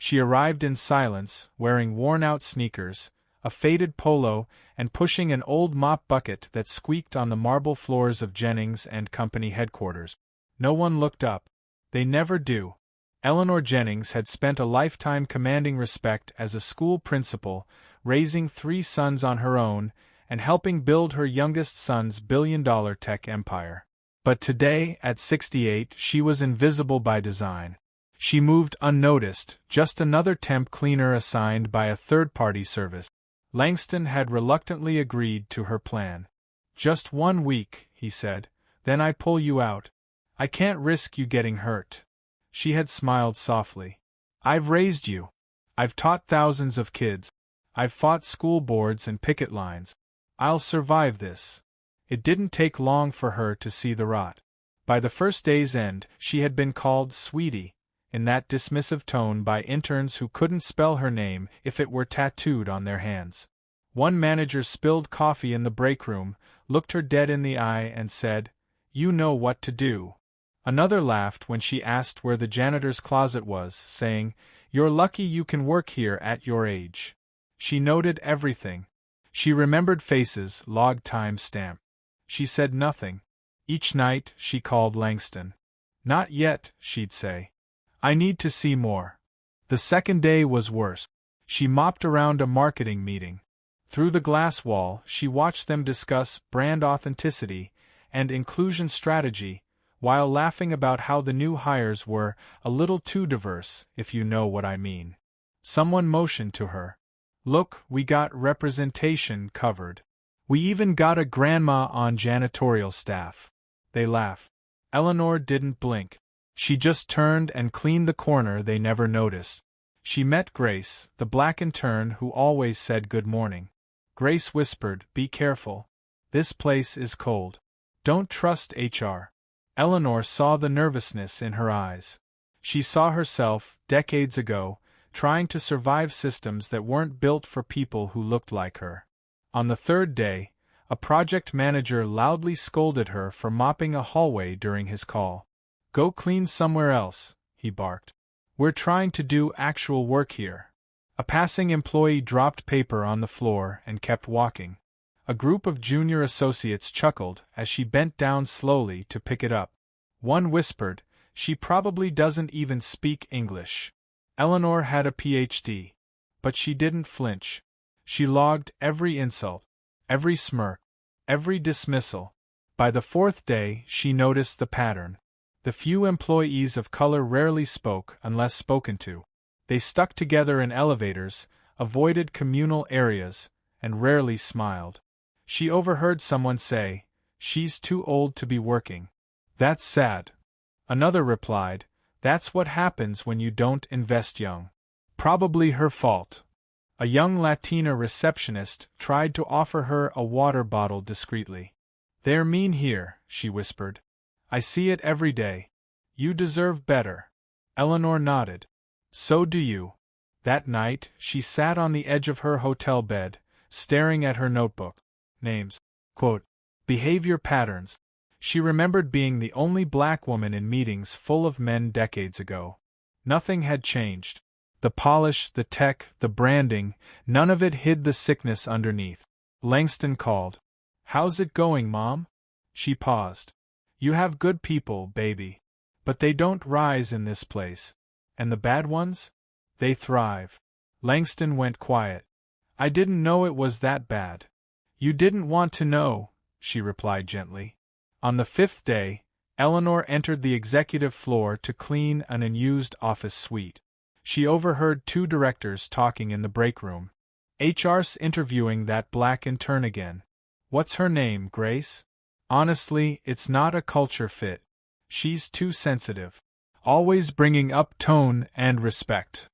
She arrived in silence, wearing worn-out sneakers, a faded polo, and pushing an old mop bucket that squeaked on the marble floors of Jennings and Company headquarters. No one looked up. They never do. Eleanor Jennings had spent a lifetime commanding respect as a school principal, raising 3 sons on her own, and helping build her youngest son's billion-dollar tech empire. But today, at 68, she was invisible by design. She moved unnoticed, just another temp cleaner assigned by a third-party service. Langston had reluctantly agreed to her plan. "Just 1 week," he said, "then I pull you out. I can't risk you getting hurt." She had smiled softly. "I've raised you. I've taught thousands of kids. I've fought school boards and picket lines. I'll survive this." It didn't take long for her to see the rot. By the first day's end, she had been called "sweetie," in that dismissive tone by interns who couldn't spell her name if it were tattooed on their hands. One manager spilled coffee in the break room, looked her dead in the eye and said, "You know what to do." Another laughed when she asked where the janitor's closet was, saying, "You're lucky you can work here at your age." She noted everything. She remembered faces, log time stamp. She said nothing. Each night, she called Langston. "Not yet," she'd say. "I need to see more." The second day was worse. She mopped around a marketing meeting. Through the glass wall, she watched them discuss brand authenticity and inclusion strategy, while laughing about how the new hires were a little too diverse, if you know what I mean. Someone motioned to her. "Look, we got representation covered. We even got a grandma on janitorial staff." They laughed. Eleanor didn't blink. She just turned and cleaned the corner they never noticed. She met Grace, the black intern who always said good morning. Grace whispered, "Be careful. This place is cold. Don't trust HR." Eleanor saw the nervousness in her eyes. She saw herself, decades ago, trying to survive systems that weren't built for people who looked like her. On the third day, a project manager loudly scolded her for mopping a hallway during his call. "Go clean somewhere else," he barked. "We're trying to do actual work here." A passing employee dropped paper on the floor and kept walking. A group of junior associates chuckled as she bent down slowly to pick it up. One whispered, "She probably doesn't even speak English." Eleanor had a PhD. But she didn't flinch. She logged every insult, every smirk, every dismissal. By the 4th day, she noticed the pattern. The few employees of color rarely spoke unless spoken to. They stuck together in elevators, avoided communal areas, and rarely smiled. She overheard someone say, "She's too old to be working." "That's sad." Another replied, "That's what happens when you don't invest young." Probably her fault. A young Latina receptionist tried to offer her a water bottle discreetly. "They're mean here," she whispered. "I see it every day. You deserve better." Eleanor nodded. "So do you." That night, she sat on the edge of her hotel bed, staring at her notebook. Names. Quote, "Behavior patterns." She remembered being the only black woman in meetings full of men decades ago. Nothing had changed. The polish, the tech, the branding, none of it hid the sickness underneath. Langston called. "How's it going, Mom?" She paused. "You have good people, baby. But they don't rise in this place. And the bad ones? They thrive." Langston went quiet. "I didn't know it was that bad." "You didn't want to know," she replied gently. On the 5th day, Eleanor entered the executive floor to clean an unused office suite. She overheard 2 directors talking in the break room. "HR's interviewing that black intern again. What's her name, Grace? Honestly, it's not a culture fit. She's too sensitive. Always bringing up tone and respect."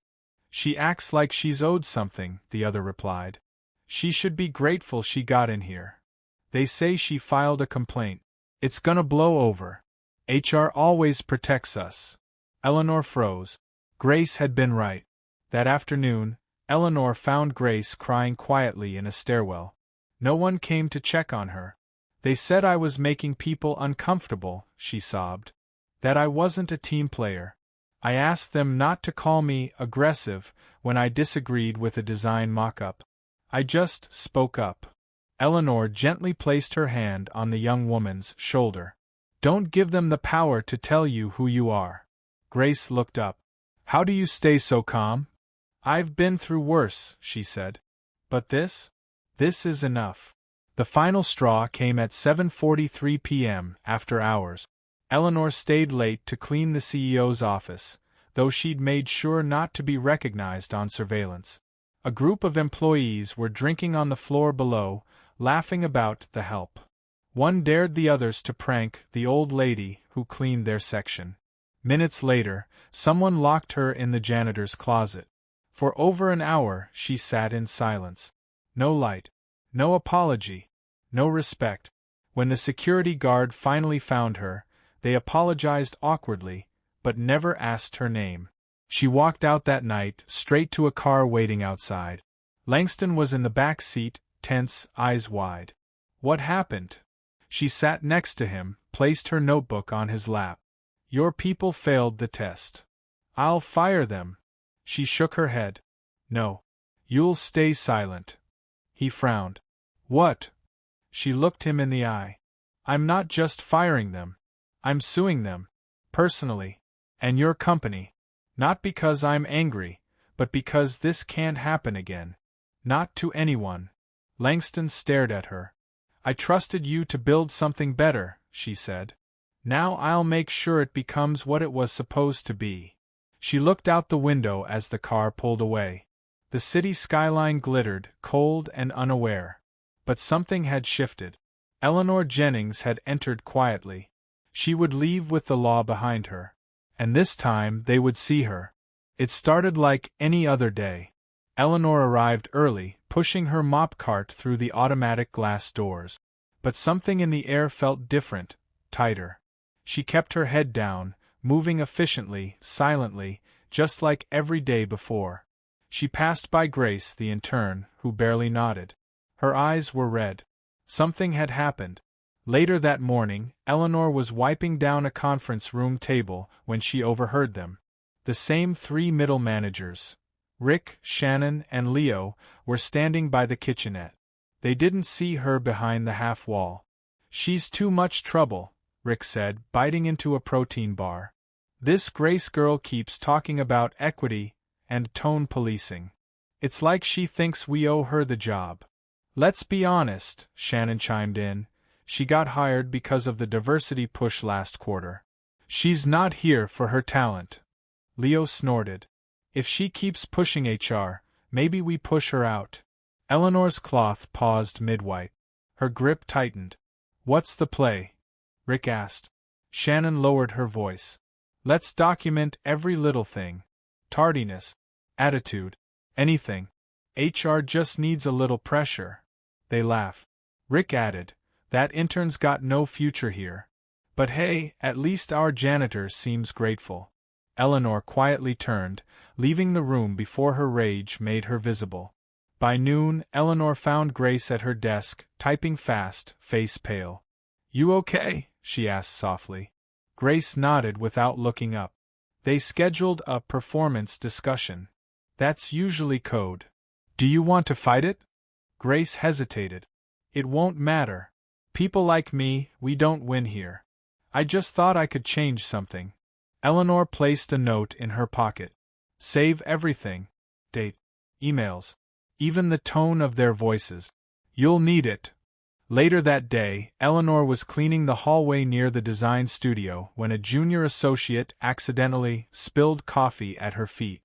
"She acts like she's owed something," the other replied. "She should be grateful she got in here. They say she filed a complaint. It's gonna blow over. HR always protects us." Eleanor froze. Grace had been right. That afternoon, Eleanor found Grace crying quietly in a stairwell. No one came to check on her. "They said I was making people uncomfortable," she sobbed. "That I wasn't a team player. I asked them not to call me aggressive when I disagreed with a design mock-up. I just spoke up. Eleanor gently placed her hand on the young woman's shoulder. Don't give them the power to tell you who you are. Grace looked up. How do you stay so calm? I've been through worse, she said. But this? This is enough. The final straw came at 7:43 p.m. after hours. Eleanor stayed late to clean the CEO's office, though she'd made sure not to be recognized on surveillance. A group of employees were drinking on the floor below, laughing about the help. One dared the others to prank the old lady who cleaned their section. Minutes later, someone locked her in the janitor's closet. For over an hour she sat in silence. No light, no apology, no respect. When the security guard finally found her, they apologized awkwardly, but never asked her name. She walked out that night, straight to a car waiting outside. Langston was in the back seat, tense, eyes wide. What happened? She sat next to him, placed her notebook on his lap. Your people failed the test. I'll fire them. She shook her head. No. You'll stay silent. He frowned. What? She looked him in the eye. I'm not just firing them. I'm suing them. Personally. And your company. Not because I'm angry, but because this can't happen again. Not to anyone. Langston stared at her. I trusted you to build something better, she said. Now I'll make sure it becomes what it was supposed to be. She looked out the window as the car pulled away. The city skyline glittered, cold and unaware. But something had shifted. Eleanor Jennings had entered quietly. She would leave with the law behind her. And this time they would see her. It started like any other day. Eleanor arrived early, pushing her mop cart through the automatic glass doors. But something in the air felt different, tighter. She kept her head down, moving efficiently, silently, just like every day before. She passed by Grace, the intern, who barely nodded. Her eyes were red. Something had happened. Later that morning, Eleanor was wiping down a conference room table when she overheard them. The same three middle managers, Rick, Shannon, and Leo, were standing by the kitchenette. They didn't see her behind the half wall. She's too much trouble, Rick said, biting into a protein bar. This Grace girl keeps talking about equity and tone policing. It's like she thinks we owe her the job. Let's be honest, Shannon chimed in. She got hired because of the diversity push last quarter. She's not here for her talent. Leo snorted. If she keeps pushing HR, maybe we push her out. Eleanor's cloth paused mid-white. Her grip tightened. What's the play? Rick asked. Shannon lowered her voice. Let's document every little thing. Tardiness, attitude, anything. HR just needs a little pressure. They laughed. Rick added, that intern's got no future here. But hey, at least our janitor seems grateful. Eleanor quietly turned, leaving the room before her rage made her visible. By noon, Eleanor found Grace at her desk, typing fast, face pale. You okay? She asked softly. Grace nodded without looking up. They scheduled a performance discussion. That's usually code. Do you want to fight it? Grace hesitated. It won't matter. People like me, we don't win here. I just thought I could change something. Eleanor placed a note in her pocket. Save everything. Date. Emails. Even the tone of their voices. You'll need it. Later that day, Eleanor was cleaning the hallway near the design studio when a junior associate accidentally spilled coffee at her feet.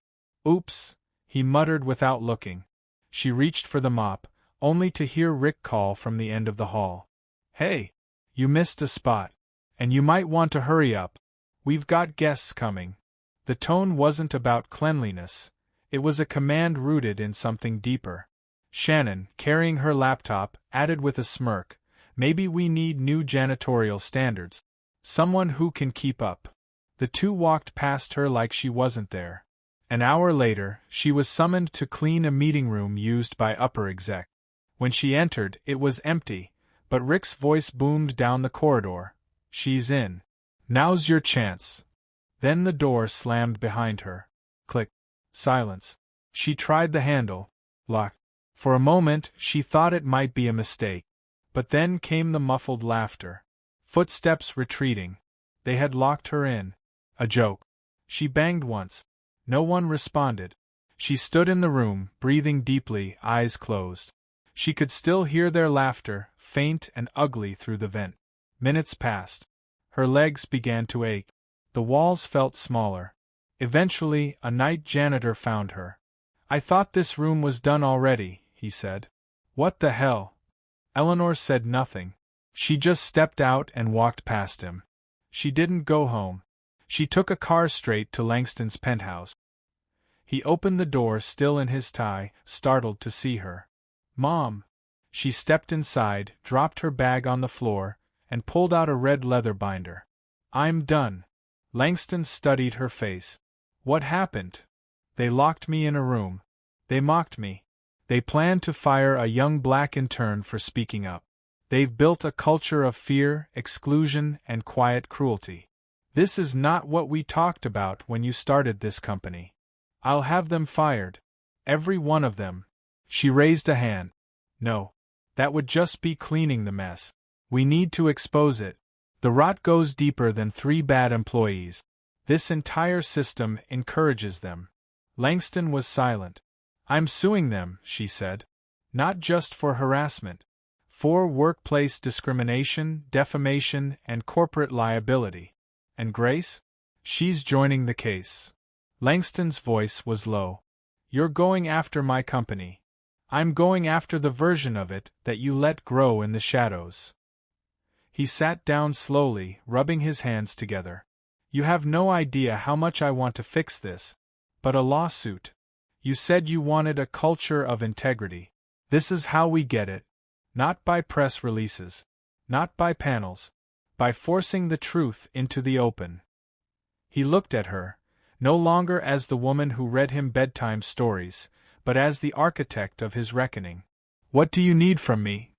Oops, he muttered without looking. She reached for the mop, only to hear Rick call from the end of the hall. Hey, you missed a spot. And you might want to hurry up. We've got guests coming. The tone wasn't about cleanliness. It was a command rooted in something deeper. Shannon, carrying her laptop, added with a smirk, maybe we need new janitorial standards. Someone who can keep up. The two walked past her like she wasn't there. An hour later, she was summoned to clean a meeting room used by upper exec. When she entered, it was empty, but Rick's voice boomed down the corridor. She's in. Now's your chance. Then the door slammed behind her. Click. Silence. She tried the handle. Locked. For a moment, she thought it might be a mistake. But then came the muffled laughter. Footsteps retreating. They had locked her in. A joke. She banged once. No one responded. She stood in the room, breathing deeply, eyes closed. She could still hear their laughter, faint and ugly through the vent. Minutes passed. Her legs began to ache. The walls felt smaller. Eventually, a night janitor found her. "I thought this room was done already," he said. "What the hell?" Eleanor said nothing. She just stepped out and walked past him. She didn't go home. She took a car straight to Langston's penthouse. He opened the door, still in his tie, startled to see her. "Mom!" She stepped inside, dropped her bag on the floor, and pulled out a red leather binder. "I'm done." Langston studied her face. "What happened?" "They locked me in a room. They mocked me. They planned to fire a young black intern for speaking up. They've built a culture of fear, exclusion, and quiet cruelty. This is not what we talked about when you started this company. I'll have them fired. Every one of them." She raised a hand. "No. That would just be cleaning the mess. We need to expose it. The rot goes deeper than 3 bad employees. This entire system encourages them." Langston was silent. "I'm suing them," she said. "Not just for harassment. For workplace discrimination, defamation, and corporate liability." "And Grace?" "She's joining the case." Langston's voice was low. "You're going after my company. I'm going after the version of it that you let grow in the shadows." He sat down slowly, rubbing his hands together. "You have no idea how much I want to fix this. But a lawsuit. You said you wanted a culture of integrity. This is how we get it. Not by press releases. Not by panels. By forcing the truth into the open." He looked at her, no longer as the woman who read him bedtime stories, but as the architect of his reckoning. "What do you need from me?"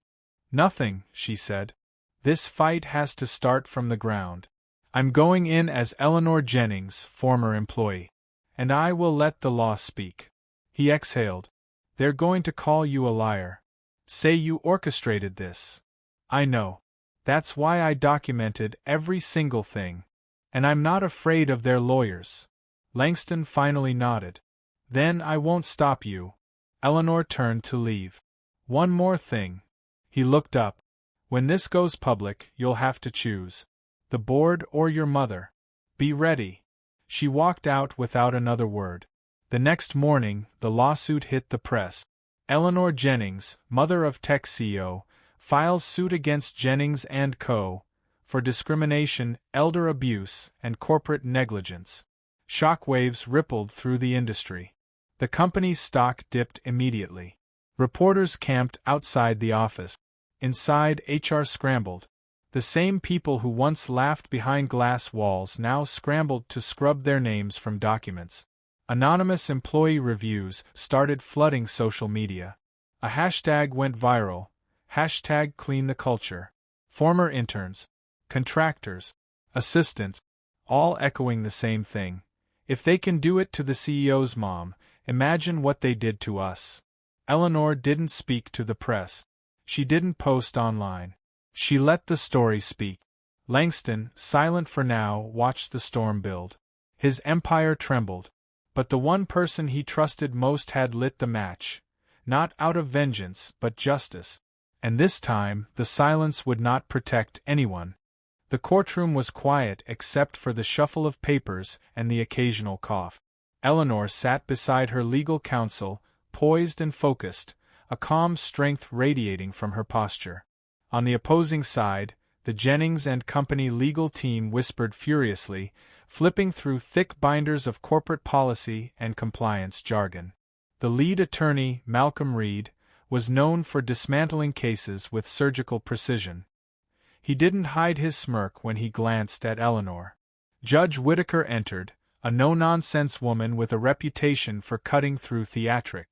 "Nothing," she said. "This fight has to start from the ground. I'm going in as Eleanor Jennings, former employee. And I will let the law speak." He exhaled. "They're going to call you a liar. Say you orchestrated this. I know. That's why I documented every single thing. And I'm not afraid of their lawyers." Langston finally nodded. "Then I won't stop you." Eleanor turned to leave. "One more thing." He looked up. "When this goes public, you'll have to choose. The board or your mother. Be ready." She walked out without another word. The next morning, the lawsuit hit the press. Eleanor Jennings, mother of tech CEO, files suit against Jennings & Co. for discrimination, elder abuse, and corporate negligence. Shockwaves rippled through the industry. The company's stock dipped immediately. Reporters camped outside the office. Inside, HR scrambled. The same people who once laughed behind glass walls now scrambled to scrub their names from documents. Anonymous employee reviews started flooding social media. A hashtag went viral. Hashtag clean the culture. Former interns, contractors, assistants, all echoing the same thing. If they can do it to the CEO's mom, imagine what they did to us. Eleanor didn't speak to the press. She didn't post online. She let the story speak. Langston, silent for now, watched the storm build. His empire trembled. But the one person he trusted most had lit the match. Not out of vengeance, but justice. And this time, the silence would not protect anyone. The courtroom was quiet except for the shuffle of papers and the occasional cough. Eleanor sat beside her legal counsel, poised and focused, a calm strength radiating from her posture. On the opposing side, the Jennings & Company legal team whispered furiously, flipping through thick binders of corporate policy and compliance jargon. The lead attorney, Malcolm Reed, was known for dismantling cases with surgical precision. He didn't hide his smirk when he glanced at Eleanor. Judge Whitaker entered, a no-nonsense woman with a reputation for cutting through theatrics.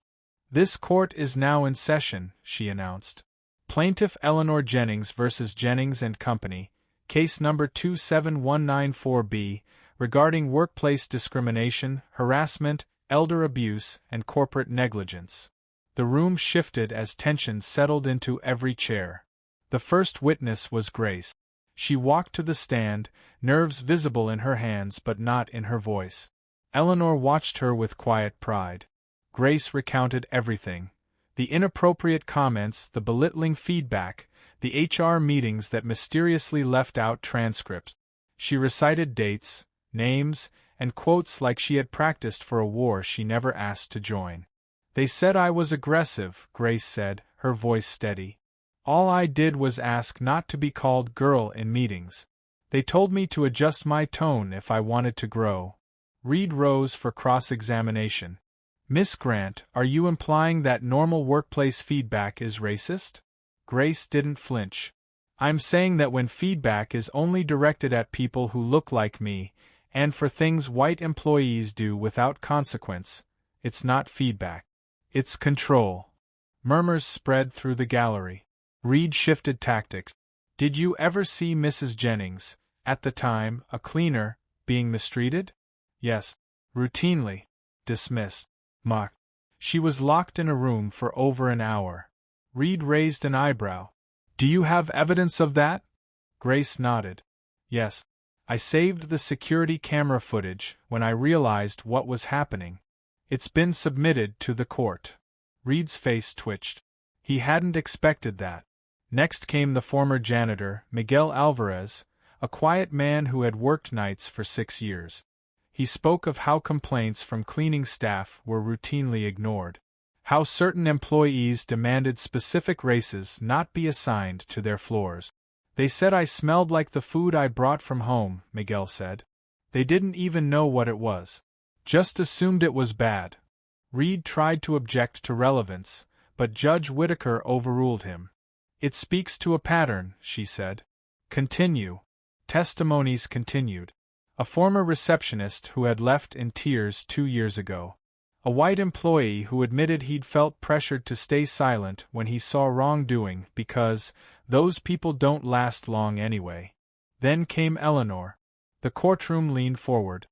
"This court is now in session," she announced. Plaintiff Eleanor Jennings v. Jennings & Company, case number 27194B, regarding workplace discrimination, harassment, elder abuse, and corporate negligence. The room shifted as tension settled into every chair. The first witness was Grace. She walked to the stand, nerves visible in her hands but not in her voice. Eleanor watched her with quiet pride. Grace recounted everything. The inappropriate comments, the belittling feedback, the HR meetings that mysteriously left out transcripts. She recited dates, names, and quotes like she had practiced for a war she never asked to join. "They said I was aggressive," Grace said, her voice steady. "All I did was ask not to be called girl in meetings. They told me to adjust my tone if I wanted to grow." Reed rose for cross-examination. "Miss Grant, are you implying that normal workplace feedback is racist?" Grace didn't flinch. "I'm saying that when feedback is only directed at people who look like me, and for things white employees do without consequence, it's not feedback. It's control." Murmurs spread through the gallery. Reed shifted tactics. "Did you ever see Mrs. Jennings, at the time, a cleaner, being mistreated?" "Yes. Routinely. Dismissed. Mocked. She was locked in a room for over an hour." Reed raised an eyebrow. "Do you have evidence of that?" Grace nodded. "Yes. I saved the security camera footage when I realized what was happening. It's been submitted to the court." Reed's face twitched. He hadn't expected that. Next came the former janitor, Miguel Alvarez, a quiet man who had worked nights for 6 years. He spoke of how complaints from cleaning staff were routinely ignored, how certain employees demanded specific races not be assigned to their floors. "They said I smelled like the food I brought from home," Miguel said. "They didn't even know what it was. Just assumed it was bad." Reed tried to object to relevance, but Judge Whitaker overruled him. "It speaks to a pattern," she said. "Continue." Testimonies continued. A former receptionist who had left in tears 2 years ago. A white employee who admitted he'd felt pressured to stay silent when he saw wrongdoing because those people don't last long anyway. Then came Eleanor. The courtroom leaned forward.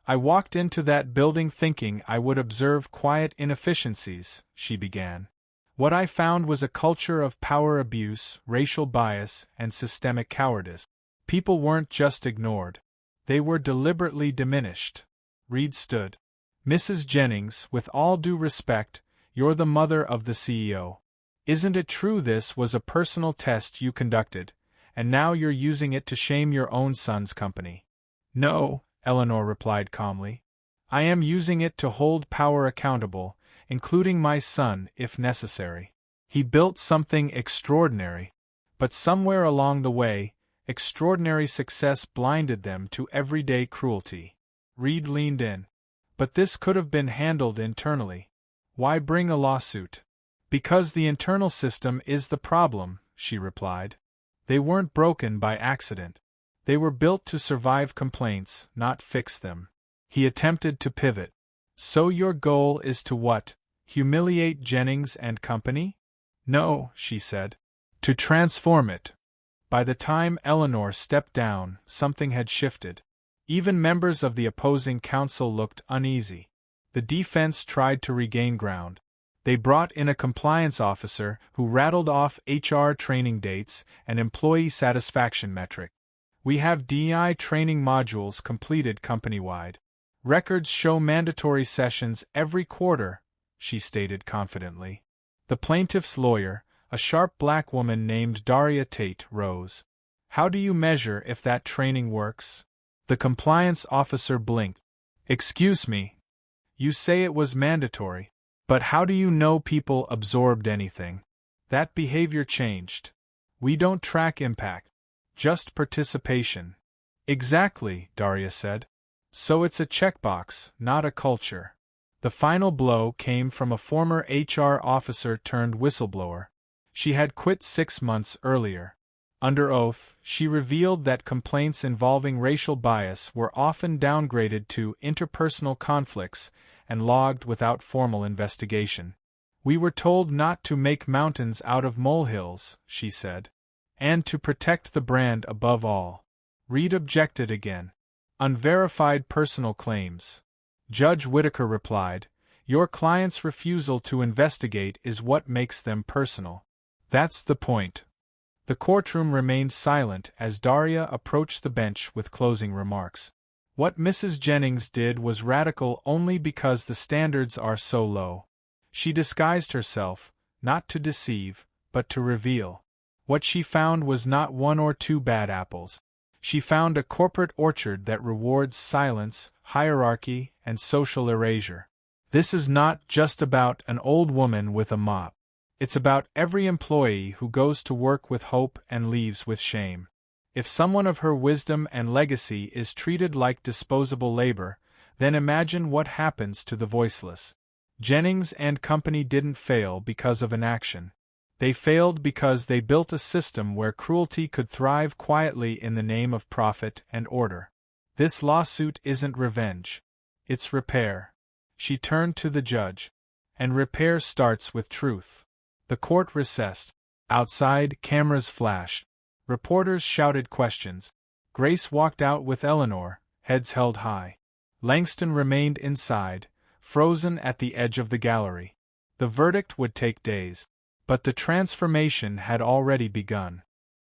"I walked into that building thinking I would observe quiet inefficiencies," she began. "What I found was a culture of power abuse, racial bias, and systemic cowardice. People weren't just ignored. They were deliberately diminished." Reed stood. "Mrs. Jennings, with all due respect, you're the mother of the CEO. Isn't it true this was a personal test you conducted, and now you're using it to shame your own son's company?" "No," Eleanor replied calmly. "I am using it to hold power accountable, including my son if necessary. He built something extraordinary. But somewhere along the way, extraordinary success blinded them to everyday cruelty." Reed leaned in. "But this could have been handled internally. Why bring a lawsuit?" "Because the internal system is the problem," she replied. "They weren't broken by accident. They were built to survive complaints, not fix them." He attempted to pivot. "So your goal is to what? Humiliate Jennings and company?" "No," she said. "To transform it." By the time Eleanor stepped down, something had shifted. Even members of the opposing counsel looked uneasy. The defense tried to regain ground. They brought in a compliance officer who rattled off HR training dates and employee satisfaction metrics. "We have DEI training modules completed company-wide. Records show mandatory sessions every quarter," she stated confidently. The plaintiff's lawyer, a sharp black woman named Daria Tate, rose. "How do you measure if that training works?" The compliance officer blinked. "Excuse me. You say it was mandatory. But how do you know people absorbed anything? That behavior changed. We don't track impact. Just participation." "Exactly," Daria said. "So it's a checkbox, not a culture." The final blow came from a former HR officer turned whistleblower. She had quit 6 months earlier. Under oath, she revealed that complaints involving racial bias were often downgraded to interpersonal conflicts and logged without formal investigation. "We were told not to make mountains out of molehills," she said. "And to protect the brand above all." Reed objected again. Unverified personal claims. Judge Whitaker replied, "Your client's refusal to investigate is what makes them personal. That's the point." The courtroom remained silent as Daria approached the bench with closing remarks. What Mrs. Jennings did was radical only because the standards are so low. She disguised herself, not to deceive, but to reveal. What she found was not one or two bad apples. She found a corporate orchard that rewards silence, hierarchy, and social erasure. This is not just about an old woman with a mop. It's about every employee who goes to work with hope and leaves with shame. If someone of her wisdom and legacy is treated like disposable labor, then imagine what happens to the voiceless. Jennings and Company didn't fail because of inaction. They failed because they built a system where cruelty could thrive quietly in the name of profit and order. This lawsuit isn't revenge. It's repair. She turned to the judge. And repair starts with truth. The court recessed. Outside, cameras flashed. Reporters shouted questions. Grace walked out with Eleanor, heads held high. Langston remained inside, frozen at the edge of the gallery. The verdict would take days. But the transformation had already begun.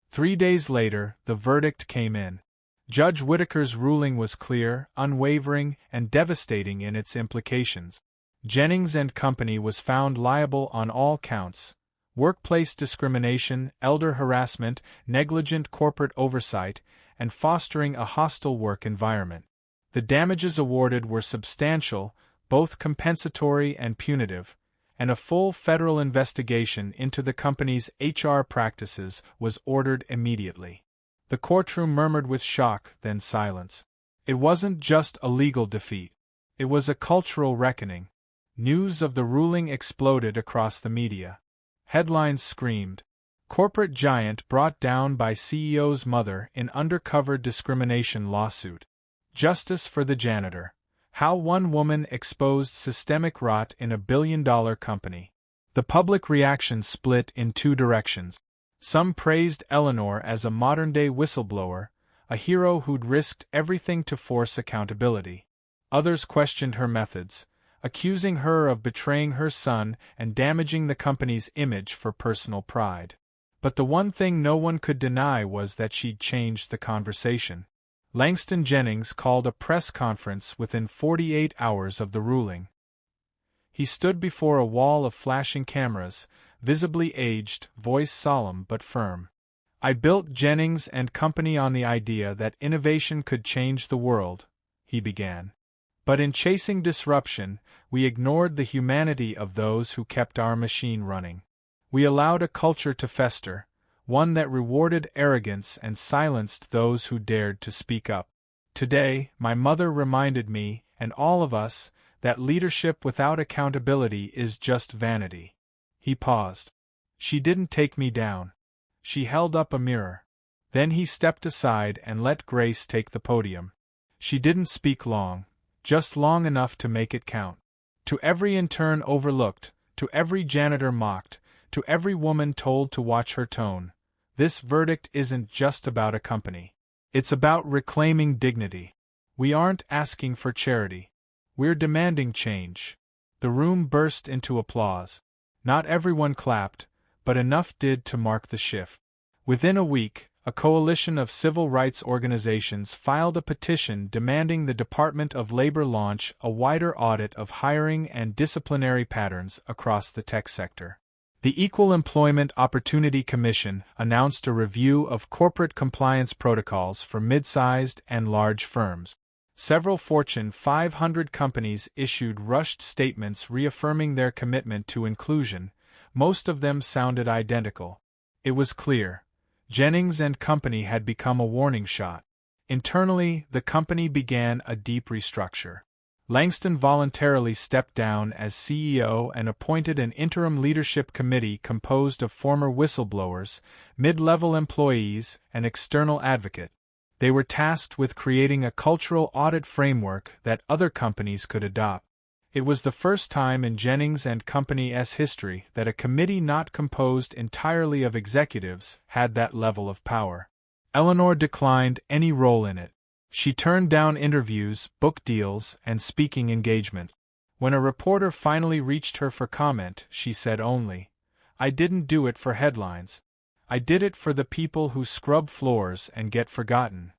3 days later, the verdict came in. Judge Whitaker's ruling was clear, unwavering, and devastating in its implications. Jennings and Company was found liable on all counts: workplace discrimination, elder harassment, negligent corporate oversight, and fostering a hostile work environment. The damages awarded were substantial, both compensatory and punitive, and a full federal investigation into the company's HR practices was ordered immediately. The courtroom murmured with shock, then silence. It wasn't just a legal defeat. It was a cultural reckoning. News of the ruling exploded across the media. Headlines screamed, "Corporate giant brought down by CEO's mother in undercover discrimination lawsuit. Justice for the janitor. How one woman exposed systemic rot in a billion-dollar company." The public reaction split in two directions. Some praised Eleanor as a modern-day whistleblower, a hero who'd risked everything to force accountability. Others questioned her methods, accusing her of betraying her son and damaging the company's image for personal pride. But the one thing no one could deny was that she'd changed the conversation. Langston Jennings called a press conference within 48 hours of the ruling. He stood before a wall of flashing cameras, visibly aged, voice solemn but firm. "I built Jennings and Company on the idea that innovation could change the world," he began. "But in chasing disruption, we ignored the humanity of those who kept our machine running. We allowed a culture to fester, one that rewarded arrogance and silenced those who dared to speak up. Today, my mother reminded me, and all of us, that leadership without accountability is just vanity." He paused. "She didn't take me down. She held up a mirror." Then he stepped aside and let Grace take the podium. She didn't speak long, just long enough to make it count. To every intern overlooked, to every janitor mocked, to every woman told to watch her tone, this verdict isn't just about a company. It's about reclaiming dignity. We aren't asking for charity. We're demanding change. The room burst into applause. Not everyone clapped, but enough did to mark the shift. Within a week, a coalition of civil rights organizations filed a petition demanding the Department of Labor launch a wider audit of hiring and disciplinary patterns across the tech sector. The Equal Employment Opportunity Commission announced a review of corporate compliance protocols for mid-sized and large firms. Several Fortune 500 companies issued rushed statements reaffirming their commitment to inclusion. Most of them sounded identical. It was clear. Jennings and Company had become a warning shot. Internally, the company began a deep restructure. Langston voluntarily stepped down as CEO and appointed an interim leadership committee composed of former whistleblowers, mid-level employees, and external advocate. They were tasked with creating a cultural audit framework that other companies could adopt. It was the first time in Jennings and Company's history that a committee not composed entirely of executives had that level of power. Eleanor declined any role in it. She turned down interviews, book deals, and speaking engagements. When a reporter finally reached her for comment, she said only, "I didn't do it for headlines. I did it for the people who scrub floors and get forgotten."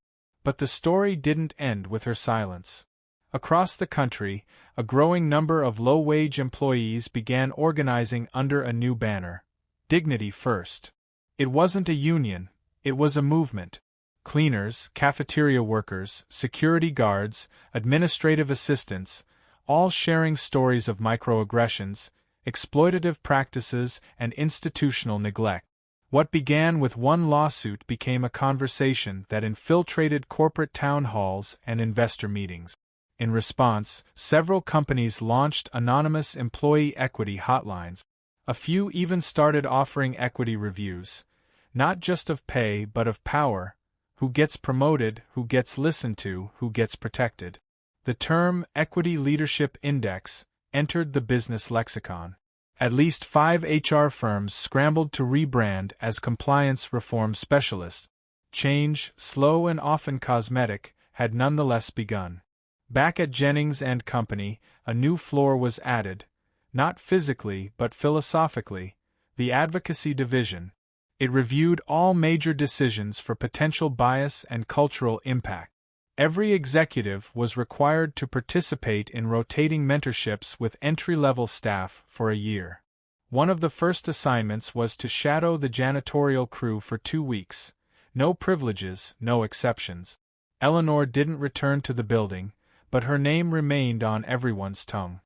But the story didn't end with her silence. Across the country, a growing number of low-wage employees began organizing under a new banner: Dignity First. It wasn't a union, it was a movement. Cleaners, cafeteria workers, security guards, administrative assistants, all sharing stories of microaggressions, exploitative practices, and institutional neglect. What began with one lawsuit became a conversation that infiltrated corporate town halls and investor meetings. In response, several companies launched anonymous employee equity hotlines. A few even started offering equity reviews, not just of pay but of power: who gets promoted, who gets listened to, who gets protected. The term Equity Leadership Index entered the business lexicon. At least 5 HR firms scrambled to rebrand as compliance reform specialists. Change, slow and often cosmetic, had nonetheless begun. Back at Jennings & Company, a new floor was added, not physically but philosophically: the Advocacy Division. It reviewed all major decisions for potential bias and cultural impact. Every executive was required to participate in rotating mentorships with entry-level staff for a year. One of the first assignments was to shadow the janitorial crew for 2 weeks. No privileges, no exceptions. Eleanor didn't return to the building, but her name remained on everyone's tongue.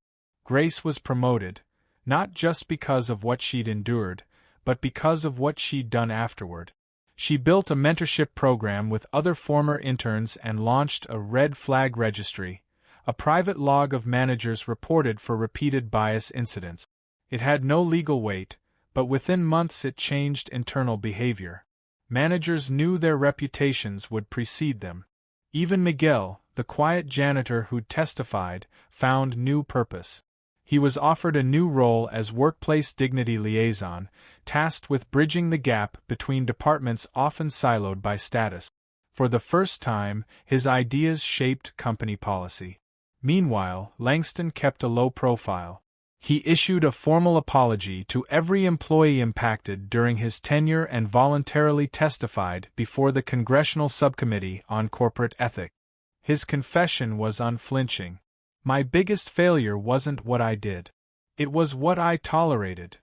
Grace was promoted, not just because of what she'd endured, but because of what she'd done afterward. She built a mentorship program with other former interns and launched a red flag registry, a private log of managers reported for repeated bias incidents. It had no legal weight, but within months it changed internal behavior. Managers knew their reputations would precede them. Even Miguel, the quiet janitor who'd testified, found new purpose. He was offered a new role as Workplace Dignity Liaison, tasked with bridging the gap between departments often siloed by status. For the first time, his ideas shaped company policy. Meanwhile, Langston kept a low profile. He issued a formal apology to every employee impacted during his tenure and voluntarily testified before the Congressional Subcommittee on Corporate Ethics. His confession was unflinching. "My biggest failure wasn't what I did. It was what I tolerated."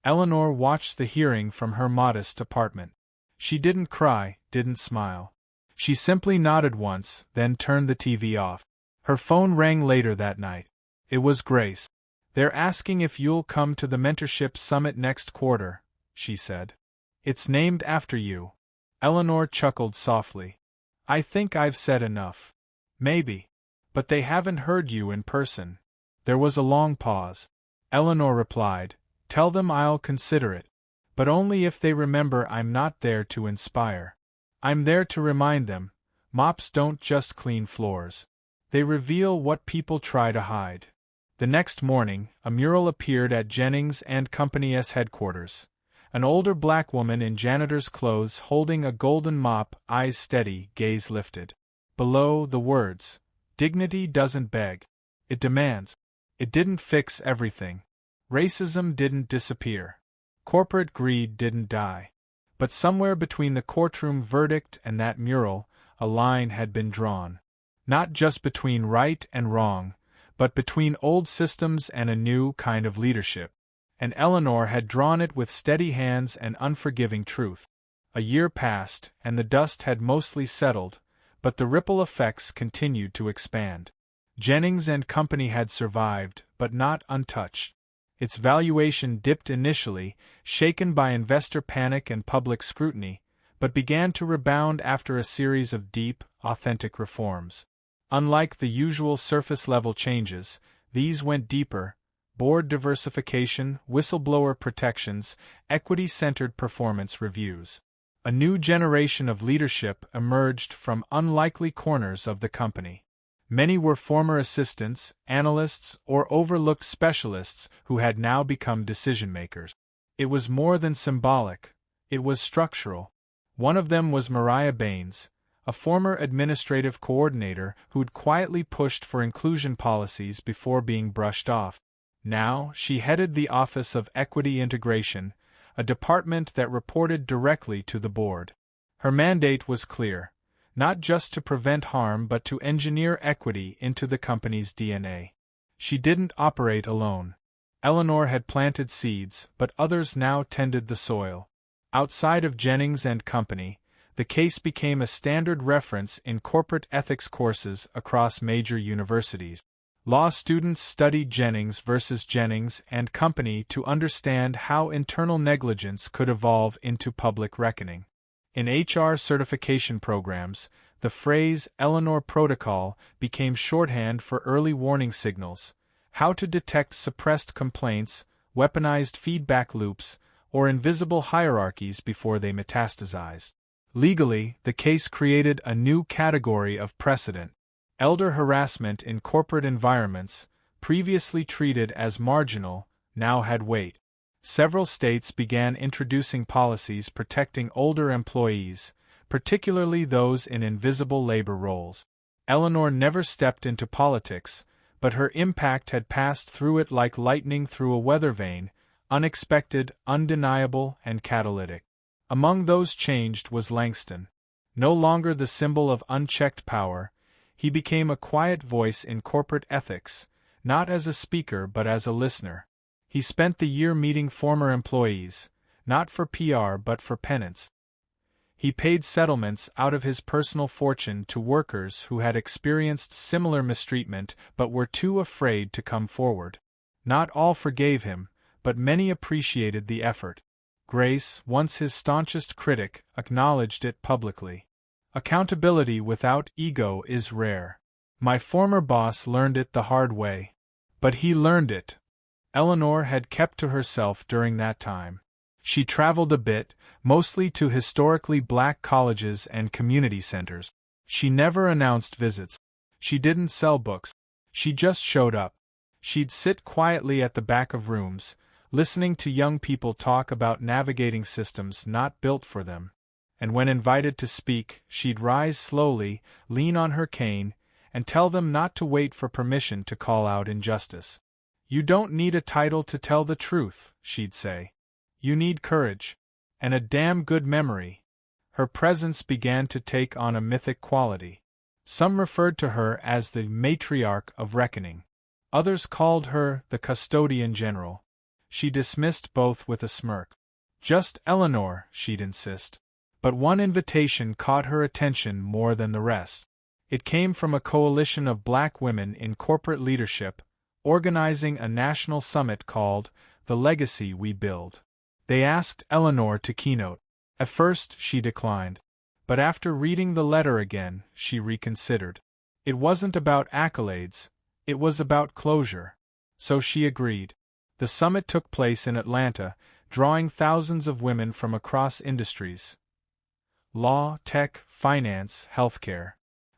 Eleanor watched the hearing from her modest apartment. She didn't cry, didn't smile. She simply nodded once, then turned the TV off. Her phone rang later that night. It was Grace. "They're asking if you'll come to the Mentorship Summit next quarter," she said. "It's named after you." Eleanor chuckled softly. "I think I've said enough." "Maybe. But they haven't heard you in person." There was a long pause. Eleanor replied, "Tell them I'll consider it. But only if they remember I'm not there to inspire. I'm there to remind them, mops don't just clean floors. They reveal what people try to hide." The next morning, a mural appeared at Jennings & Company's headquarters. An older black woman in janitor's clothes holding a golden mop, eyes steady, gaze lifted. Below, the words, "Dignity doesn't beg. It demands." It didn't fix everything. Racism didn't disappear. Corporate greed didn't die. But somewhere between the courtroom verdict and that mural, a line had been drawn. Not just between right and wrong, but between old systems and a new kind of leadership. And Eleanor had drawn it with steady hands and unforgiving truth. A year passed, and the dust had mostly settled, but the ripple effects continued to expand. Jennings & Company had survived, but not untouched. Its valuation dipped initially, shaken by investor panic and public scrutiny, but began to rebound after a series of deep, authentic reforms. Unlike the usual surface-level changes, these went deeper: board diversification, whistleblower protections, equity-centered performance reviews. A new generation of leadership emerged from unlikely corners of the company. Many were former assistants, analysts, or overlooked specialists who had now become decision-makers. It was more than symbolic, it was structural. One of them was Mariah Baines, a former administrative coordinator who'd quietly pushed for inclusion policies before being brushed off. Now, she headed the Office of Equity Integration, a department that reported directly to the board. Her mandate was clear, not just to prevent harm but to engineer equity into the company's DNA. She didn't operate alone. Eleanor had planted seeds, but others now tended the soil. Outside of Jennings and Company, the case became a standard reference in corporate ethics courses across major universities. Law students studied Jennings versus Jennings and Company to understand how internal negligence could evolve into public reckoning. In HR certification programs, the phrase Eleanor Protocol became shorthand for early warning signals, how to detect suppressed complaints, weaponized feedback loops, or invisible hierarchies before they metastasized. Legally, the case created a new category of precedent. Elder harassment in corporate environments, previously treated as marginal, now had weight. Several states began introducing policies protecting older employees, particularly those in invisible labor roles. Eleanor never stepped into politics, but her impact had passed through it like lightning through a weather vane, unexpected, undeniable, and catalytic. Among those changed was Langston. No longer the symbol of unchecked power, he became a quiet voice in corporate ethics, not as a speaker but as a listener. He spent the year meeting former employees, not for PR but for penance. He paid settlements out of his personal fortune to workers who had experienced similar mistreatment but were too afraid to come forward. Not all forgave him, but many appreciated the effort. Grace, once his staunchest critic, acknowledged it publicly. Accountability without ego is rare. My former boss learned it the hard way. But he learned it. Eleanor had kept to herself during that time. She traveled a bit, mostly to historically black colleges and community centers. She never announced visits. She didn't sell books. She just showed up. She'd sit quietly at the back of rooms, listening to young people talk about navigating systems not built for them. And when invited to speak, she'd rise slowly, lean on her cane, and tell them not to wait for permission to call out injustice. "You don't need a title to tell the truth," she'd say. "You need courage. And a damn good memory." Her presence began to take on a mythic quality. Some referred to her as the matriarch of reckoning. Others called her the custodian general. She dismissed both with a smirk. "Just Eleanor," she'd insist. But one invitation caught her attention more than the rest. It came from a coalition of black women in corporate leadership, organizing a national summit called The Legacy We Build. They asked Eleanor to keynote. At first, she declined. But after reading the letter again, she reconsidered. It wasn't about accolades, it was about closure. So she agreed. The summit took place in Atlanta, drawing thousands of women from across industries: law, tech, finance, healthcare.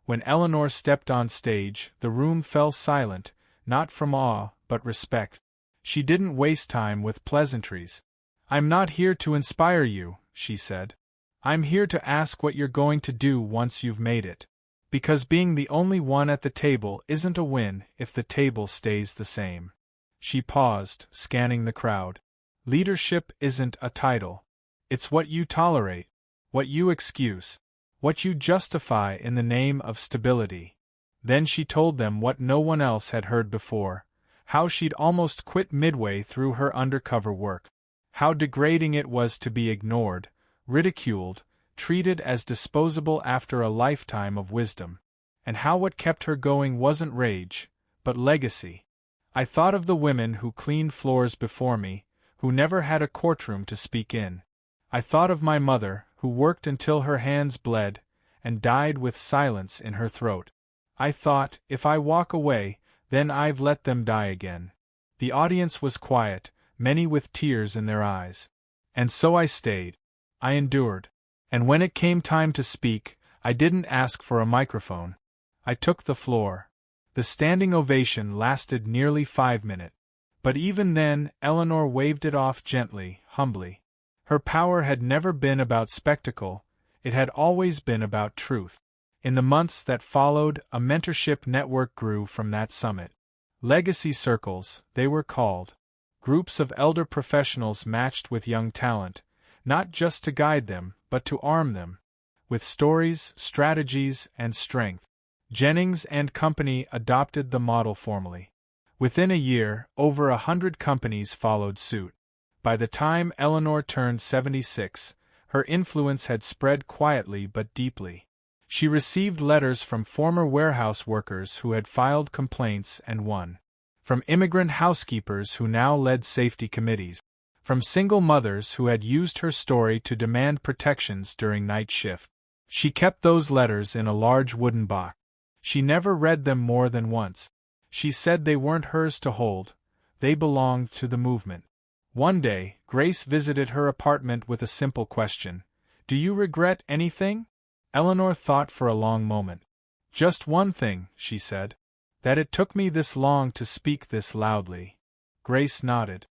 When Eleanor stepped on stage, the room fell silent, not from awe, but respect. She didn't waste time with pleasantries. "I'm not here to inspire you," she said. "I'm here to ask what you're going to do once you've made it. Because being the only one at the table isn't a win if the table stays the same." She paused, scanning the crowd. Leadership isn't a title. It's what you tolerate, what you excuse, what you justify in the name of stability. Then she told them what no one else had heard before, how she'd almost quit midway through her undercover work. How degrading it was to be ignored, ridiculed, treated as disposable after a lifetime of wisdom. And how what kept her going wasn't rage, but legacy. "I thought of the women who cleaned floors before me, who never had a courtroom to speak in. I thought of my mother, who worked until her hands bled, and died with silence in her throat. I thought, if I walk away, then I've let them die again." The audience was quiet, many with tears in their eyes. And so I stayed. I endured. And when it came time to speak, I didn't ask for a microphone. I took the floor. The standing ovation lasted nearly 5 minutes. But even then, Eleanor waved it off gently, humbly. Her power had never been about spectacle, it had always been about truth. In the months that followed, a mentorship network grew from that summit. Legacy circles, they were called. Groups of elder professionals matched with young talent, not just to guide them, but to arm them with stories, strategies, and strength. Jennings and Company adopted the model formally. Within a year, over 100 companies followed suit. By the time Eleanor turned 76, her influence had spread quietly but deeply. She received letters from former warehouse workers who had filed complaints and won. From immigrant housekeepers who now led safety committees. From single mothers who had used her story to demand protections during night shift. She kept those letters in a large wooden box. She never read them more than once. She said they weren't hers to hold, they belonged to the movement. One day, Grace visited her apartment with a simple question. "Do you regret anything?" Eleanor thought for a long moment. "Just one thing," she said. "That it took me this long to speak this loudly." Grace nodded.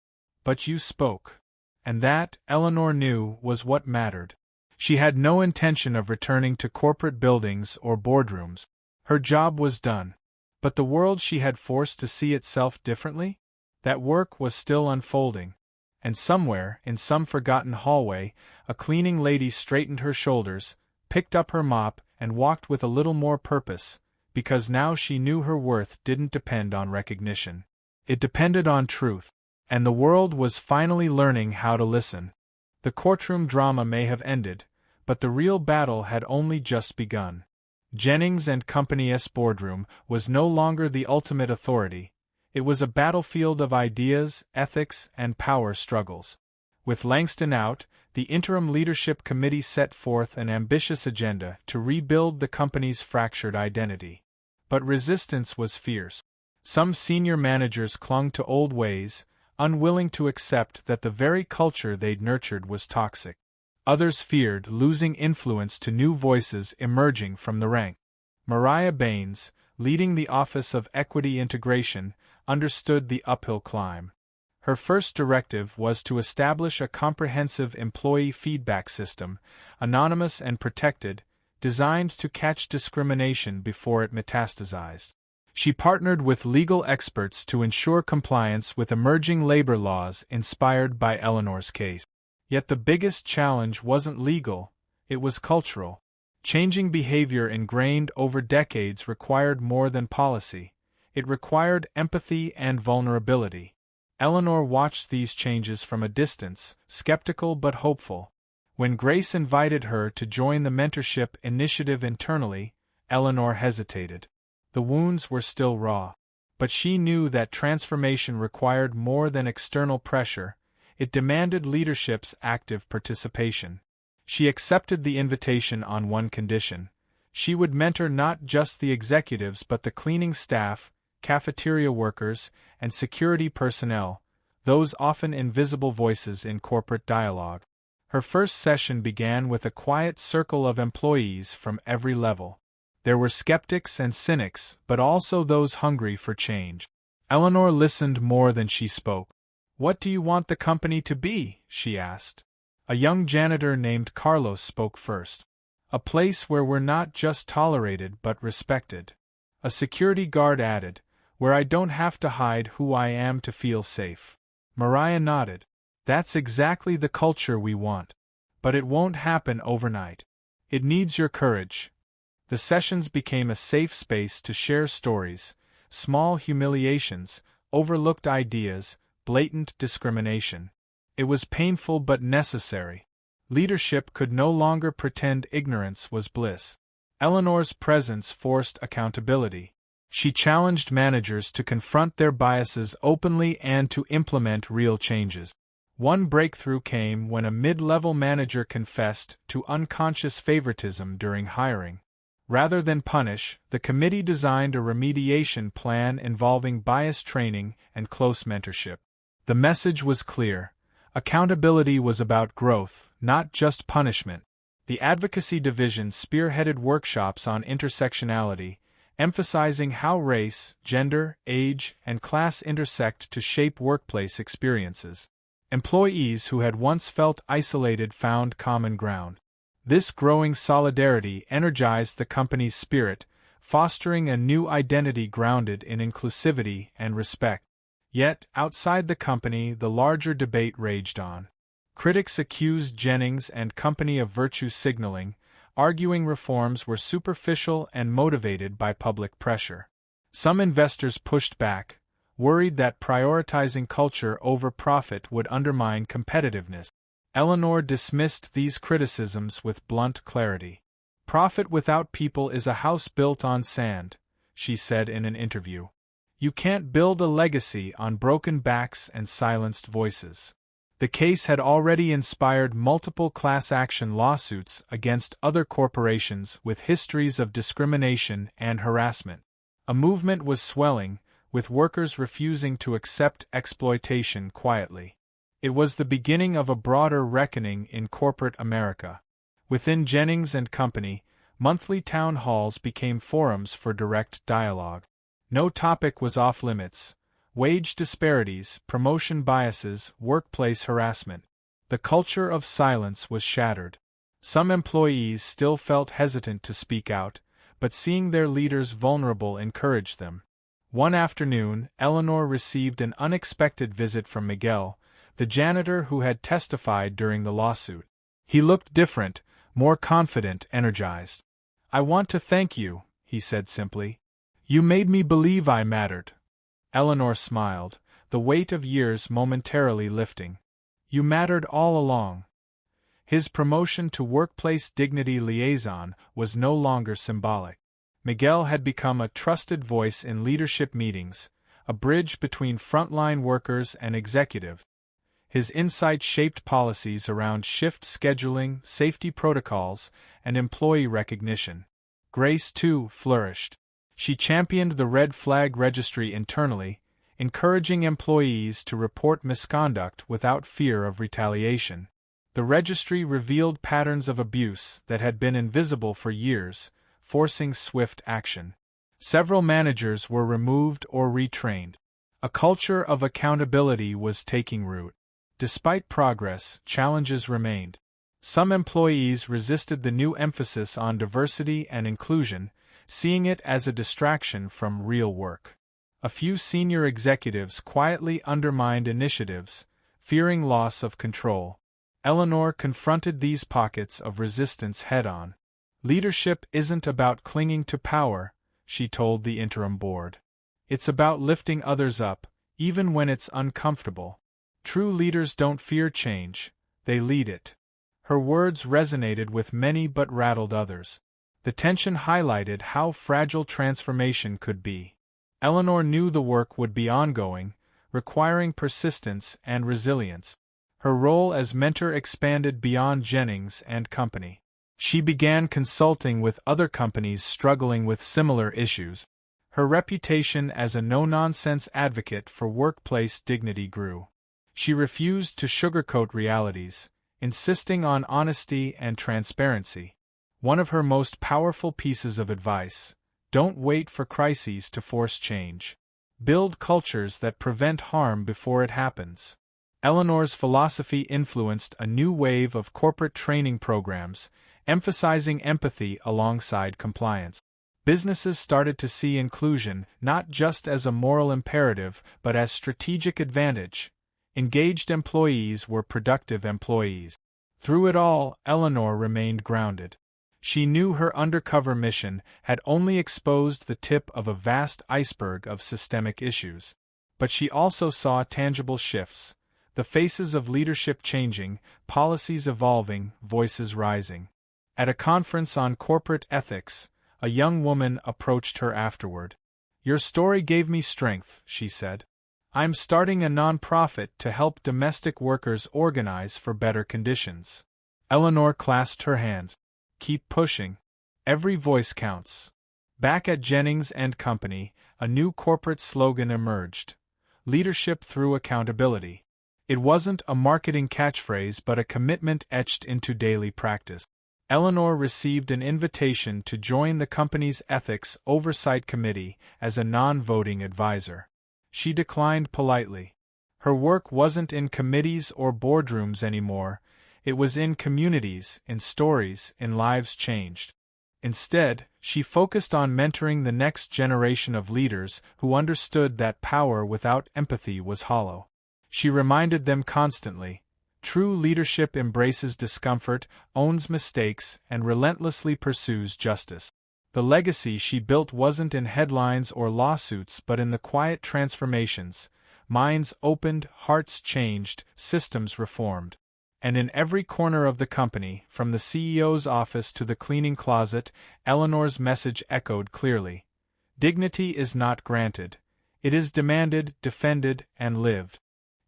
"But you spoke." And that, Eleanor knew, was what mattered. She had no intention of returning to corporate buildings or boardrooms. Her job was done. But the world she had forced to see itself differently? That work was still unfolding. And somewhere, in some forgotten hallway, a cleaning lady straightened her shoulders, picked up her mop, and walked with a little more purpose, because now she knew her worth didn't depend on recognition. It depended on truth. And the world was finally learning how to listen. The courtroom drama may have ended, but the real battle had only just begun. Jennings and Company's boardroom was no longer the ultimate authority. It was a battlefield of ideas, ethics, and power struggles. With Langston out, the interim leadership committee set forth an ambitious agenda to rebuild the company's fractured identity. But resistance was fierce. Some senior managers clung to old ways, unwilling to accept that the very culture they'd nurtured was toxic. Others feared losing influence to new voices emerging from the ranks. Mariah Baines, leading the Office of Equity Integration, understood the uphill climb. Her first directive was to establish a comprehensive employee feedback system, anonymous and protected, designed to catch discrimination before it metastasized. She partnered with legal experts to ensure compliance with emerging labor laws inspired by Eleanor's case. Yet the biggest challenge wasn't legal, it was cultural. Changing behavior ingrained over decades required more than policy. It required empathy and vulnerability. Eleanor watched these changes from a distance, skeptical but hopeful. When Grace invited her to join the mentorship initiative internally, Eleanor hesitated. The wounds were still raw. But she knew that transformation required more than external pressure, it demanded leadership's active participation. She accepted the invitation on one condition. She would mentor not just the executives but the cleaning staff, cafeteria workers, and security personnel, those often invisible voices in corporate dialogue. Her first session began with a quiet circle of employees from every level. There were skeptics and cynics, but also those hungry for change. Eleanor listened more than she spoke. "What do you want the company to be?" she asked. A young janitor named Carlos spoke first. "A place where we're not just tolerated but respected." A security guard added, "Where I don't have to hide who I am to feel safe." Mariah nodded. "That's exactly the culture we want. But it won't happen overnight. It needs your courage." The sessions became a safe space to share stories, small humiliations, overlooked ideas, blatant discrimination. It was painful but necessary. Leadership could no longer pretend ignorance was bliss. Eleanor's presence forced accountability. She challenged managers to confront their biases openly and to implement real changes. One breakthrough came when a mid-level manager confessed to unconscious favoritism during hiring. Rather than punish, the committee designed a remediation plan involving bias training and close mentorship. The message was clear. Accountability was about growth, not just punishment. The Advocacy Division spearheaded workshops on intersectionality, emphasizing how race, gender, age, and class intersect to shape workplace experiences. Employees who had once felt isolated found common ground. This growing solidarity energized the company's spirit, fostering a new identity grounded in inclusivity and respect. Yet, outside the company, the larger debate raged on. Critics accused Jennings and company of virtue signaling, arguing reforms were superficial and motivated by public pressure. Some investors pushed back, worried that prioritizing culture over profit would undermine competitiveness. Eleanor dismissed these criticisms with blunt clarity. "Profit without people is a house built on sand," she said in an interview. "You can't build a legacy on broken backs and silenced voices." The case had already inspired multiple class action lawsuits against other corporations with histories of discrimination and harassment. A movement was swelling, with workers refusing to accept exploitation quietly. It was the beginning of a broader reckoning in corporate America. Within Jennings and Company, monthly town halls became forums for direct dialogue. No topic was off limits: wage disparities, promotion biases, workplace harassment. The culture of silence was shattered. Some employees still felt hesitant to speak out, but seeing their leaders vulnerable encouraged them. One afternoon, Eleanor received an unexpected visit from Miguel, the janitor who had testified during the lawsuit. He looked different, more confident, energized. "I want to thank you," he said simply. "You made me believe I mattered." Eleanor smiled, the weight of years momentarily lifting. "You mattered all along." His promotion to workplace dignity liaison was no longer symbolic. Miguel had become a trusted voice in leadership meetings, a bridge between frontline workers and executive. His insight shaped policies around shift scheduling, safety protocols, and employee recognition. Grace, too, flourished. She championed the red flag registry internally, encouraging employees to report misconduct without fear of retaliation. The registry revealed patterns of abuse that had been invisible for years, forcing swift action. Several managers were removed or retrained. A culture of accountability was taking root. Despite progress, challenges remained. Some employees resisted the new emphasis on diversity and inclusion, seeing it as a distraction from real work. A few senior executives quietly undermined initiatives, fearing loss of control. Eleanor confronted these pockets of resistance head-on. "Leadership isn't about clinging to power," she told the interim board. "It's about lifting others up, even when it's uncomfortable. True leaders don't fear change, they lead it." Her words resonated with many but rattled others. The tension highlighted how fragile transformation could be. Eleanor knew the work would be ongoing, requiring persistence and resilience. Her role as mentor expanded beyond Jennings and Company. She began consulting with other companies struggling with similar issues. Her reputation as a no-nonsense advocate for workplace dignity grew. She refused to sugarcoat realities, insisting on honesty and transparency. One of her most powerful pieces of advice: don't wait for crises to force change. Build cultures that prevent harm before it happens. Eleanor's philosophy influenced a new wave of corporate training programs, emphasizing empathy alongside compliance. Businesses started to see inclusion not just as a moral imperative but as strategic advantage. Engaged employees were productive employees. Through it all, Eleanor remained grounded. She knew her undercover mission had only exposed the tip of a vast iceberg of systemic issues. But she also saw tangible shifts: the faces of leadership changing, policies evolving, voices rising. At a conference on corporate ethics, a young woman approached her afterward. "Your story gave me strength," she said. "I'm starting a nonprofit to help domestic workers organize for better conditions." Eleanor clasped her hands. "Keep pushing. Every voice counts." Back at Jennings and Company, a new corporate slogan emerged: leadership through accountability. It wasn't a marketing catchphrase but a commitment etched into daily practice. Eleanor received an invitation to join the company's Ethics Oversight Committee as a non-voting advisor. She declined politely. Her work wasn't in committees or boardrooms anymore, It was in communities, in stories, in lives changed. Instead, she focused on mentoring the next generation of leaders who understood that power without empathy was hollow. She reminded them constantly, true leadership embraces discomfort, owns mistakes, and relentlessly pursues justice. The legacy she built wasn't in headlines or lawsuits but in the quiet transformations. Minds opened, hearts changed, systems reformed. And in every corner of the company, from the CEO's office to the cleaning closet, Eleanor's message echoed clearly. Dignity is not granted. It is demanded, defended, and lived.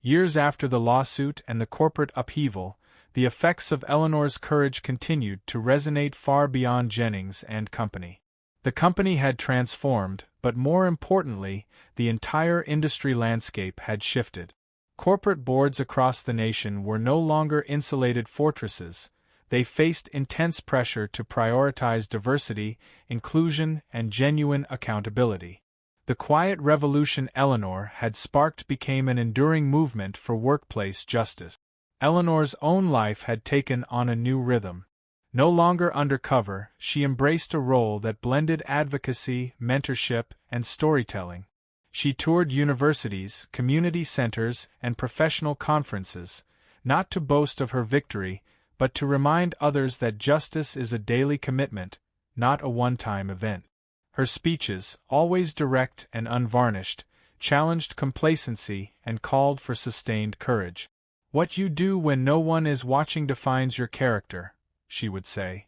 Years after the lawsuit and the corporate upheaval, the effects of Eleanor's courage continued to resonate far beyond Jennings and Company. The company had transformed, but more importantly, the entire industry landscape had shifted. Corporate boards across the nation were no longer insulated fortresses. They faced intense pressure to prioritize diversity, inclusion, and genuine accountability. The quiet revolution Eleanor had sparked became an enduring movement for workplace justice. Eleanor's own life had taken on a new rhythm. No longer undercover, she embraced a role that blended advocacy, mentorship, and storytelling. She toured universities, community centers, and professional conferences, not to boast of her victory, but to remind others that justice is a daily commitment, not a one-time event. Her speeches, always direct and unvarnished, challenged complacency and called for sustained courage. "What you do when no one is watching defines your character," she would say.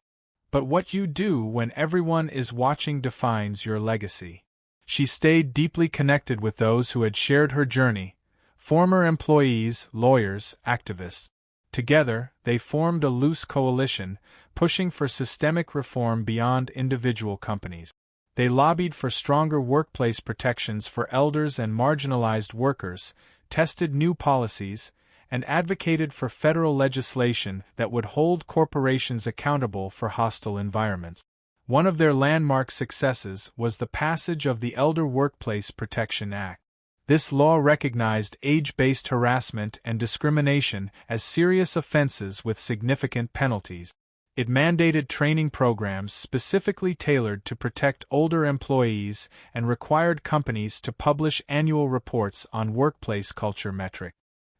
"But what you do when everyone is watching defines your legacy." She stayed deeply connected with those who had shared her journey, former employees, lawyers, activists. Together, they formed a loose coalition, pushing for systemic reform beyond individual companies. They lobbied for stronger workplace protections for elders and marginalized workers, tested new policies, and advocated for federal legislation that would hold corporations accountable for hostile environments. One of their landmark successes was the passage of the Elder Workplace Protection Act. This law recognized age-based harassment and discrimination as serious offenses with significant penalties. It mandated training programs specifically tailored to protect older employees and required companies to publish annual reports on workplace culture metrics.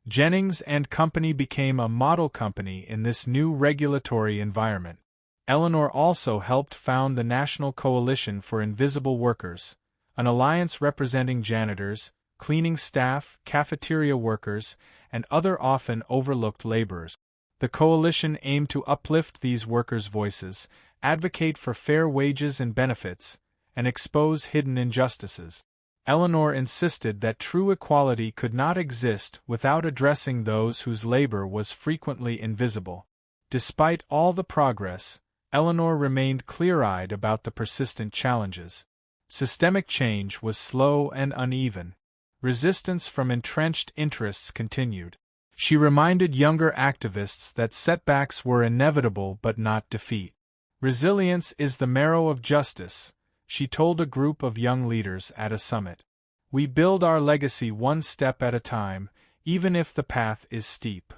Jennings and Company became a model company in this new regulatory environment. Eleanor also helped found the National Coalition for Invisible Workers, an alliance representing janitors, cleaning staff, cafeteria workers, and other often overlooked laborers. The coalition aimed to uplift these workers' voices, advocate for fair wages and benefits, and expose hidden injustices. Eleanor insisted that true equality could not exist without addressing those whose labor was frequently invisible. Despite all the progress, Eleanor remained clear-eyed about the persistent challenges. Systemic change was slow and uneven. Resistance from entrenched interests continued. She reminded younger activists that setbacks were inevitable but not defeat. "Resilience is the marrow of justice," she told a group of young leaders at a summit. "We build our legacy one step at a time, even if the path is steep."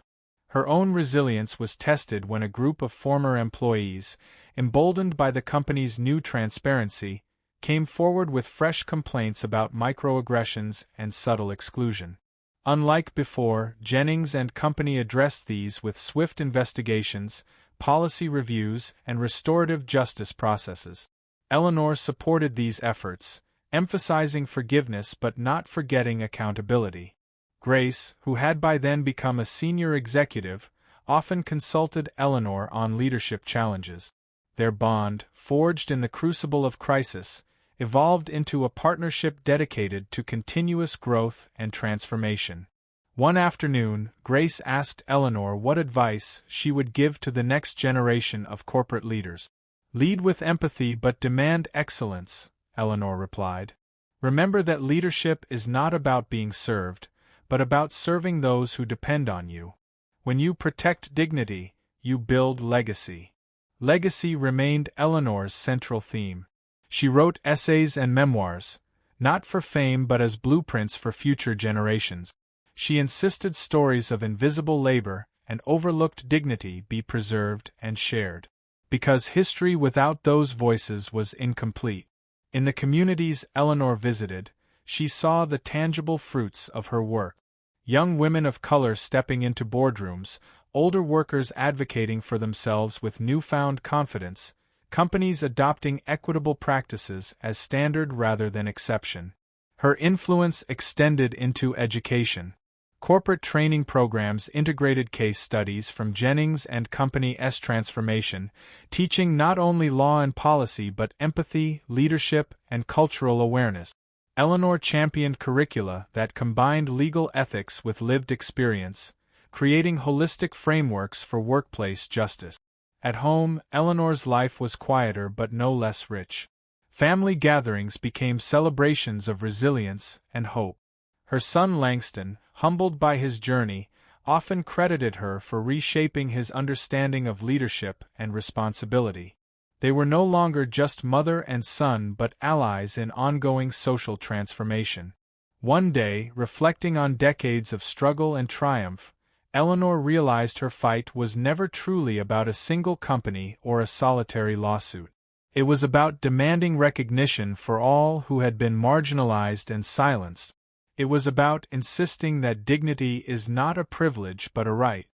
Her own resilience was tested when a group of former employees, emboldened by the company's new transparency, came forward with fresh complaints about microaggressions and subtle exclusion. Unlike before, Jennings and Company addressed these with swift investigations, policy reviews, and restorative justice processes. Eleanor supported these efforts, emphasizing forgiveness but not forgetting accountability. Grace, who had by then become a senior executive, often consulted Eleanor on leadership challenges. Their bond, forged in the crucible of crisis, evolved into a partnership dedicated to continuous growth and transformation. One afternoon, Grace asked Eleanor what advice she would give to the next generation of corporate leaders. "Lead with empathy but demand excellence," Eleanor replied. "Remember that leadership is not about being served, but about serving those who depend on you. When you protect dignity, you build legacy." Legacy remained Eleanor's central theme. She wrote essays and memoirs, not for fame but as blueprints for future generations. She insisted stories of invisible labor, and overlooked dignity be preserved and shared. Because history without those voices was incomplete. In the communities Eleanor visited, she saw the tangible fruits of her work. Young women of color stepping into boardrooms, older workers advocating for themselves with newfound confidence, companies adopting equitable practices as standard rather than exception. Her influence extended into education. Corporate training programs integrated case studies from Jennings and Company's transformation, teaching not only law and policy but empathy, leadership, and cultural awareness. Eleanor championed curricula that combined legal ethics with lived experience, creating holistic frameworks for workplace justice. At home, Eleanor's life was quieter but no less rich. Family gatherings became celebrations of resilience and hope. Her son Langston, humbled by his journey, often credited her for reshaping his understanding of leadership and responsibility. They were no longer just mother and son but allies in ongoing social transformation. One day, reflecting on decades of struggle and triumph, Eleanor realized her fight was never truly about a single company or a solitary lawsuit. It was about demanding recognition for all who had been marginalized and silenced. It was about insisting that dignity is not a privilege but a right.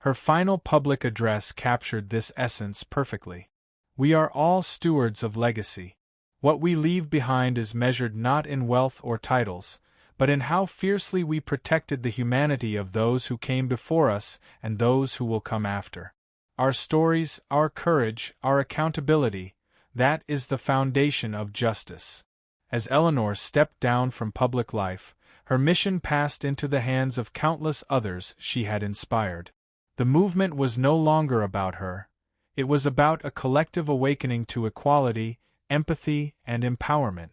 Her final public address captured this essence perfectly. We are all stewards of legacy. What we leave behind is measured not in wealth or titles, but in how fiercely we protected the humanity of those who came before us and those who will come after. Our stories, our courage, our accountability, that is the foundation of justice. As Eleanor stepped down from public life, her mission passed into the hands of countless others she had inspired. The movement was no longer about her. It was about a collective awakening to equality, empathy, and empowerment.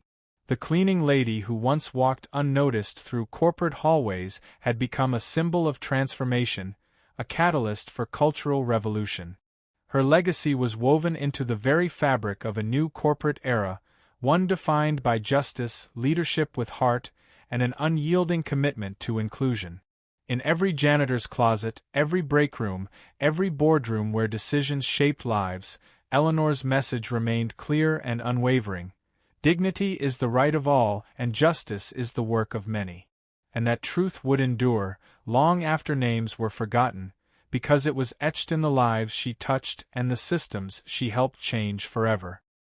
The cleaning lady who once walked unnoticed through corporate hallways had become a symbol of transformation, a catalyst for cultural revolution. Her legacy was woven into the very fabric of a new corporate era, one defined by justice, leadership with heart, and an unyielding commitment to inclusion. In every janitor's closet, every break room, every boardroom where decisions shaped lives, Eleanor's message remained clear and unwavering. Dignity is the right of all, and justice is the work of many. And that truth would endure, long after names were forgotten, because it was etched in the lives she touched and the systems she helped change forever.